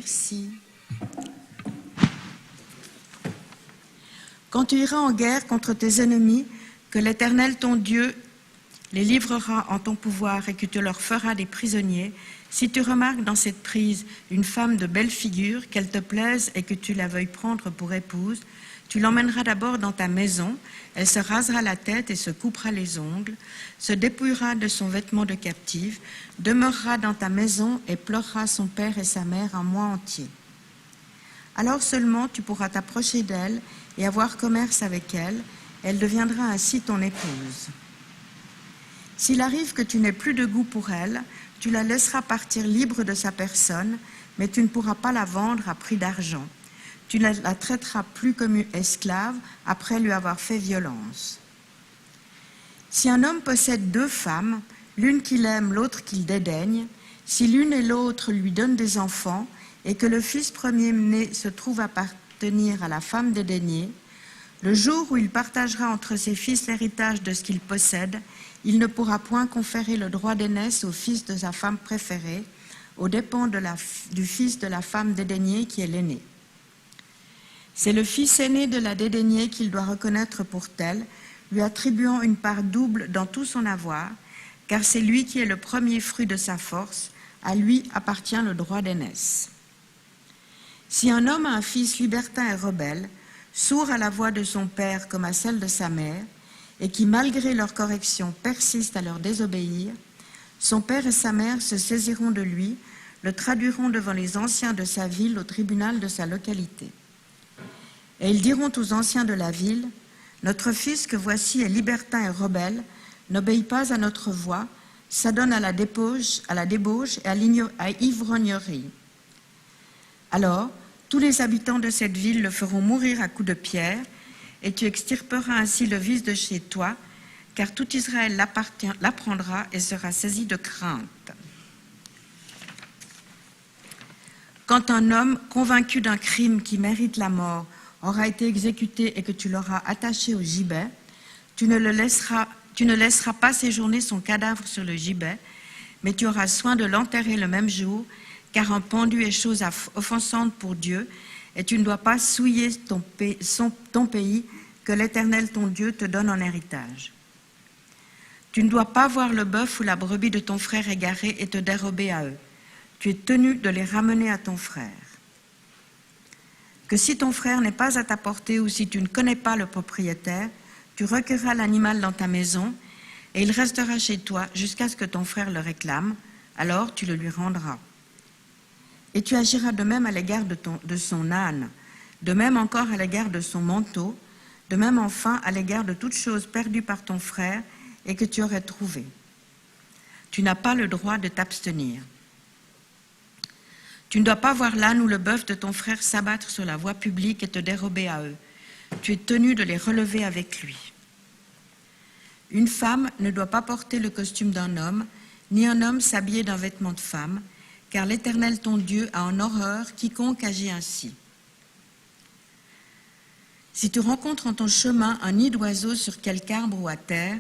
Merci. Quand tu iras en guerre contre tes ennemis, que l'Éternel ton Dieu les livrera en ton pouvoir et que tu leur feras des prisonniers, si tu remarques dans cette prise une femme de belle figure, qu'elle te plaise et que tu la veuilles prendre pour épouse, tu l'emmèneras d'abord dans ta maison, elle se rasera la tête et se coupera les ongles, se dépouillera de son vêtement de captive, demeurera dans ta maison et pleurera son père et sa mère un mois entier. Alors seulement tu pourras t'approcher d'elle et avoir commerce avec elle, elle deviendra ainsi ton épouse. S'il arrive que tu n'aies plus de goût pour elle, tu la laisseras partir libre de sa personne, mais tu ne pourras pas la vendre à prix d'argent. Tu ne la traiteras plus comme une esclave après lui avoir fait violence. Si un homme possède 2 femmes, l'une qu'il aime, l'autre qu'il dédaigne, si l'une et l'autre lui donnent des enfants et que le fils premier-né se trouve appartenir à la femme dédaignée, le jour où il partagera entre ses fils l'héritage de ce qu'il possède, il ne pourra point conférer le droit d'aînesse au fils de sa femme préférée, aux dépens du fils de la femme dédaignée qui est l'aîné. C'est le fils aîné de la dédaignée qu'il doit reconnaître pour tel, lui attribuant une part double dans tout son avoir, car c'est lui qui est le premier fruit de sa force, à lui appartient le droit d'aînesse. Si un homme a un fils libertin et rebelle, sourd à la voix de son père comme à celle de sa mère, et qui, malgré leur correction, persiste à leur désobéir, son père et sa mère se saisiront de lui, le traduiront devant les anciens de sa ville au tribunal de sa localité. Et ils diront aux anciens de la ville, « Notre fils que voici est libertin et rebelle, n'obéit pas à notre voix, s'adonne à la débauche et à l'ivrognerie. » Alors, tous les habitants de cette ville le feront mourir à coups de pierre, et tu extirperas ainsi le vice de chez toi, car tout Israël l'apprendra et sera saisi de crainte. Quand un homme convaincu d'un crime qui mérite la mort aura été exécuté et que tu l'auras attaché au gibet, tu ne laisseras pas séjourner son cadavre sur le gibet, mais tu auras soin de l'enterrer le même jour, car un pendu est chose offensante pour Dieu, et tu ne dois pas souiller ton pays que l'Éternel ton Dieu te donne en héritage. Tu ne dois pas voir le bœuf ou la brebis de ton frère égarés et te dérober à eux. Tu es tenu de les ramener à ton frère. Que si ton frère n'est pas à ta portée ou si tu ne connais pas le propriétaire, tu recueilleras l'animal dans ta maison et il restera chez toi jusqu'à ce que ton frère le réclame, alors tu le lui rendras. Et tu agiras de même à l'égard de son âne, de même encore à l'égard de son manteau, de même enfin à l'égard de toute chose perdue par ton frère et que tu aurais trouvée. Tu n'as pas le droit de t'abstenir. Tu ne dois pas voir l'âne ou le bœuf de ton frère s'abattre sur la voie publique et te dérober à eux. Tu es tenu de les relever avec lui. Une femme ne doit pas porter le costume d'un homme, ni un homme s'habiller d'un vêtement de femme, car l'Éternel ton Dieu a en horreur quiconque agit ainsi. Si tu rencontres en ton chemin un nid d'oiseaux sur quelque arbre ou à terre,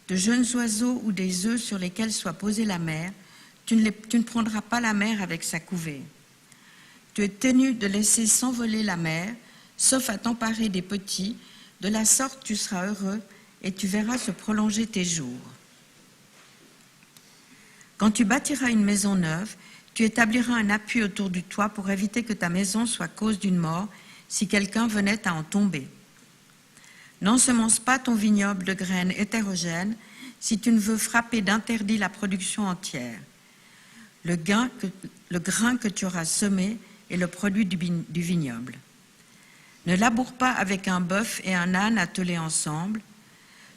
de jeunes oiseaux ou des œufs sur lesquels soit posée la mer, tu ne prendras pas la mer avec sa couvée. Tu es tenu de laisser s'envoler la mer, sauf à t'emparer des petits, de la sorte tu seras heureux et tu verras se prolonger tes jours. Quand tu bâtiras une maison neuve, tu établiras un appui autour du toit pour éviter que ta maison soit cause d'une mort si quelqu'un venait à en tomber. N'ensemence pas ton vignoble de graines hétérogènes si tu ne veux frapper d'interdit la production entière. Le grain que tu auras semé est le produit du vignoble. Ne laboure pas avec un bœuf et un âne attelés ensemble.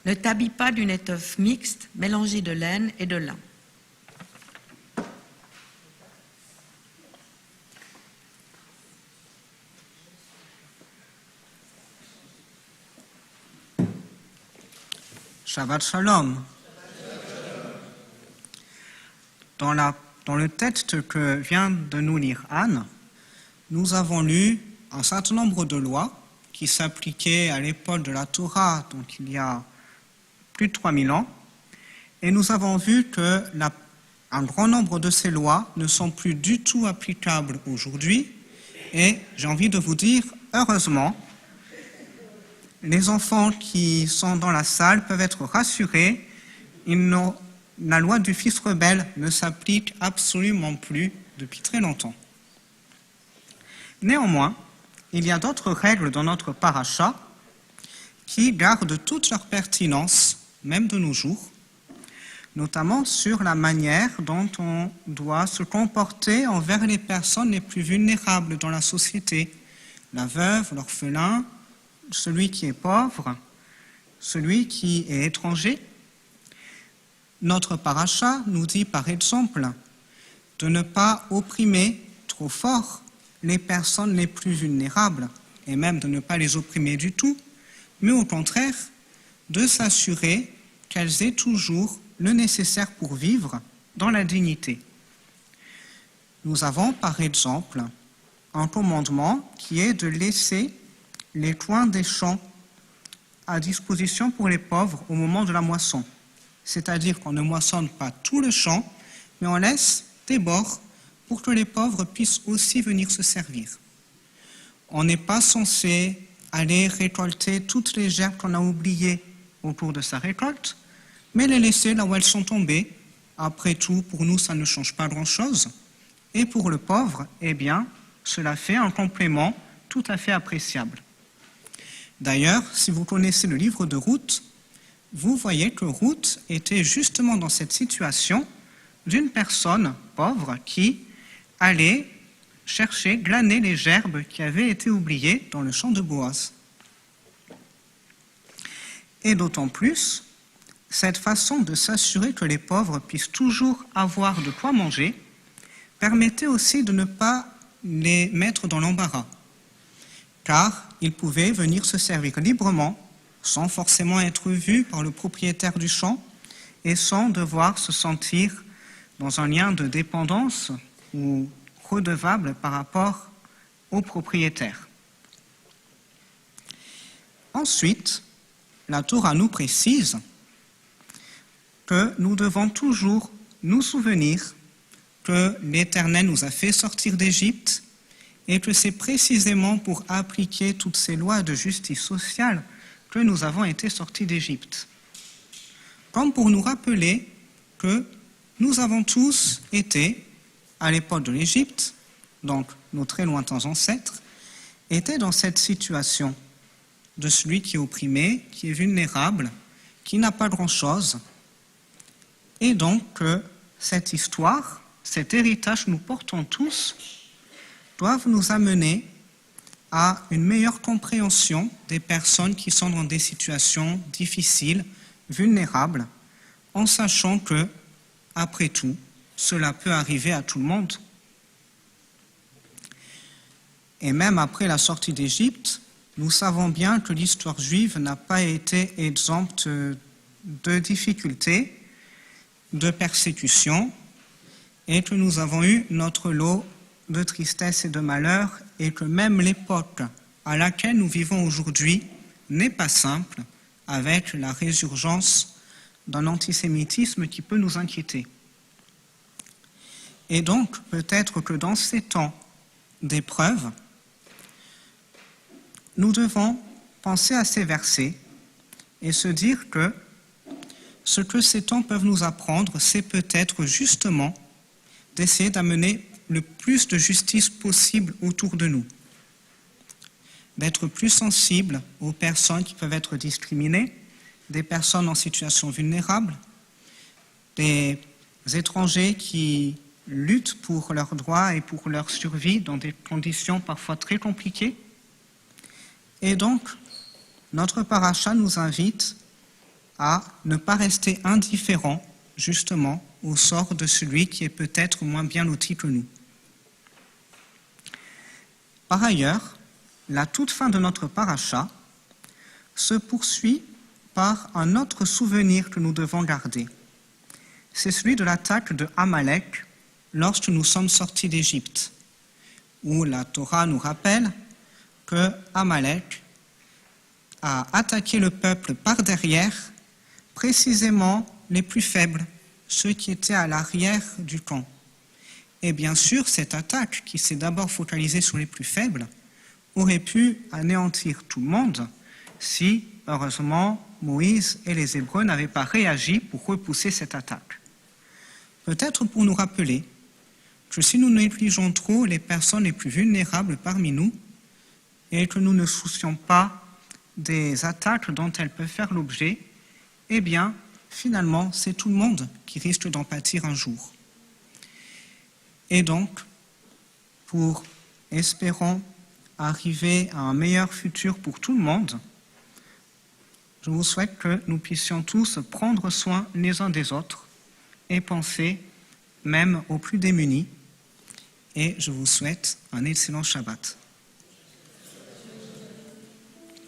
Ne t'habille pas d'une étoffe mixte mélangée de laine et de lin. Shabbat Shalom. Dans le texte que vient de nous lire Anne, nous avons lu un certain nombre de lois qui s'appliquaient à l'époque de la Torah, donc il y a plus de 3000 ans, et nous avons vu que un grand nombre de ces lois ne sont plus du tout applicables aujourd'hui et j'ai envie de vous dire, heureusement, les enfants qui sont dans la salle peuvent être rassurés, la loi du fils rebelle ne s'applique absolument plus depuis très longtemps. Néanmoins, il y a d'autres règles dans notre paracha qui gardent toute leur pertinence, même de nos jours, notamment sur la manière dont on doit se comporter envers les personnes les plus vulnérables dans la société, la veuve, l'orphelin, celui qui est pauvre, celui qui est étranger. Notre paracha nous dit par exemple de ne pas opprimer trop fort les personnes les plus vulnérables et même de ne pas les opprimer du tout, mais au contraire de s'assurer qu'elles aient toujours le nécessaire pour vivre dans la dignité. Nous avons par exemple un commandement qui est de laisser les coins des champs à disposition pour les pauvres au moment de la moisson. C'est-à-dire qu'on ne moissonne pas tout le champ, mais on laisse des bords pour que les pauvres puissent aussi venir se servir. On n'est pas censé aller récolter toutes les gerbes qu'on a oubliées au cours de sa récolte, mais les laisser là où elles sont tombées. Après tout, pour nous, ça ne change pas grand-chose. Et pour le pauvre, eh bien, cela fait un complément tout à fait appréciable. D'ailleurs, si vous connaissez le livre de Ruth, vous voyez que Ruth était justement dans cette situation d'une personne pauvre qui allait chercher, glaner les gerbes qui avaient été oubliées dans le champ de Boaz. Et d'autant plus, cette façon de s'assurer que les pauvres puissent toujours avoir de quoi manger permettait aussi de ne pas les mettre dans l'embarras, car ils pouvaient venir se servir librement, sans forcément être vus par le propriétaire du champ et sans devoir se sentir dans un lien de dépendance ou redevable par rapport au propriétaire. Ensuite, la Torah nous précise que nous devons toujours nous souvenir que l'Éternel nous a fait sortir d'Égypte et que c'est précisément pour appliquer toutes ces lois de justice sociale que nous avons été sortis d'Égypte. Comme pour nous rappeler que nous avons tous été, à l'époque de l'Égypte, donc nos très lointains ancêtres, étaient dans cette situation de celui qui est opprimé, qui est vulnérable, qui n'a pas grand-chose. Et donc, cette histoire, cet héritage que nous portons tous, doivent nous amener à une meilleure compréhension des personnes qui sont dans des situations difficiles, vulnérables, en sachant que, après tout, cela peut arriver à tout le monde. Et même après la sortie d'Égypte, nous savons bien que l'histoire juive n'a pas été exempte de difficultés, de persécutions, et que nous avons eu notre lot de tristesse et de malheur, et que même l'époque à laquelle nous vivons aujourd'hui n'est pas simple, avec la résurgence d'un antisémitisme qui peut nous inquiéter. Et donc, peut-être que dans ces temps d'épreuve, nous devons penser à ces versets et se dire que ce que ces temps peuvent nous apprendre, c'est peut-être justement d'essayer d'amener le plus de justice possible autour de nous, d'être plus sensible aux personnes qui peuvent être discriminées, des personnes en situation vulnérable, des étrangers qui luttent pour leurs droits et pour leur survie dans des conditions parfois très compliquées. Et donc, notre paracha nous invite à ne pas rester indifférent justement au sort de celui qui est peut-être moins bien loti que nous. Par ailleurs, la toute fin de notre paracha se poursuit par un autre souvenir que nous devons garder. C'est celui de l'attaque de Amalek lorsque nous sommes sortis d'Égypte, où la Torah nous rappelle que Amalek a attaqué le peuple par derrière, précisément les plus faibles, ceux qui étaient à l'arrière du camp. Et bien sûr, cette attaque, qui s'est d'abord focalisée sur les plus faibles, aurait pu anéantir tout le monde si, heureusement, Moïse et les Hébreux n'avaient pas réagi pour repousser cette attaque. Peut-être pour nous rappeler que si nous négligeons trop les personnes les plus vulnérables parmi nous et que nous ne soucions pas des attaques dont elles peuvent faire l'objet, eh bien, finalement, c'est tout le monde qui risque d'en pâtir un jour. Et donc, pour, espérons, arriver à un meilleur futur pour tout le monde, je vous souhaite que nous puissions tous prendre soin les uns des autres et penser même aux plus démunis. Et je vous souhaite un excellent Shabbat.